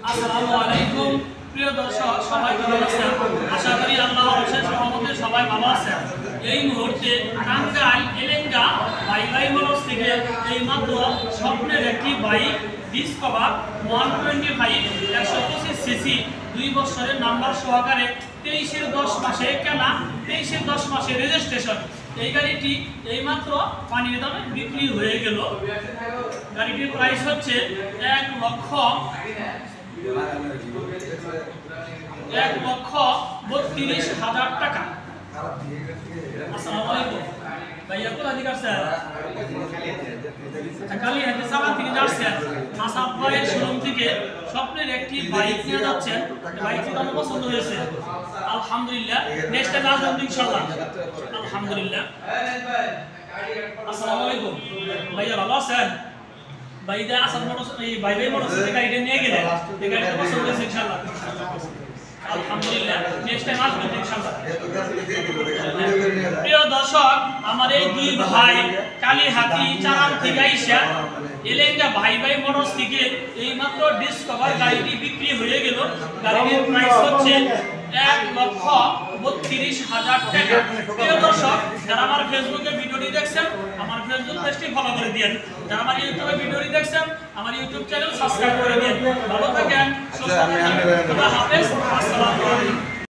আসসালামু আলাইকুম প্রিয় দর্শক, সবাই ভালো আছেন? আশা করি আল্লাহর অশেষ রহমতে সবাই ভালো আছেন। এই মুহূর্তে টাঙ্গাইল এলেঙ্গা ভাই মোটরস থেকে এইমাত্র স্বপ্নের একটি বাইক ডিসকভার 125 125 সিসি 2 বছরের নাম্বার সহকারে 23-10 মাসে কেনা, 23-10 মাসে রেজিস্ট্রেশন। এই গাড়িটি এইমাত্র পানির দামে বিক্রি হয়ে গেল। গাড়িটির প্রাইস হচ্ছে 1,32,000 টাকা। আসসালামু আলাইকুম ভাইয়া, কোথা থেকে আসছেন? কালিহাতি সাবান থেকে যাচ্ছেন। আসাম ভাইয়ের শোরুম থেকে স্বপ্নের একটি বাইক নিয়ে যাচ্ছেন। বাইকটি আমার পছন্দ হয়েছে, আলহামদুলিল্লাহ। নেক্সট টাইম আসবেন ইনশাআল্লাহ, আলহামদুলিল্লাহ। আসসালামু আলাইকুম ভাইয়া, ভালো আছেন? ভাইদা আসাম মোটরস এই ভাই মোটরস থেকে গাড়িটা নিয়ে গেলেন, এই গাড়িটা পছন্দ হয়েছে ইনশাআল্লাহ, আলহামদুলিল্লাহ। নেক্সট টাইম আসবেন ইনশাআল্লাহ। প্রিয় দর্শক, আমার এই দুই ভাই কালিহাতি চারান থেকে আইসা এলেঙ্গা ভাই মোটরস থেকে এইমাত্র ডিসকভার গাড়িটি বিক্রি হয়ে গেল। গাড়িটির প্রাইস হচ্ছে 1,32,000 টাকা। প্রিয় দর্শক, যারা আমার ফেসবুকে ভিডিওটি দেখছেন, আমার ফেসবুক পেজটি ফলো করে দিন। যারা আমার ইউটিউবে ভিডিওটি দেখছেন, আমার ইউটিউব চ্যানেল সাবস্ক্রাইব করে দিন। ভালো থাকেন, সুস্থ থাকেন। আল্লাহ হাফেজ, আসসালামু আলাইকুম।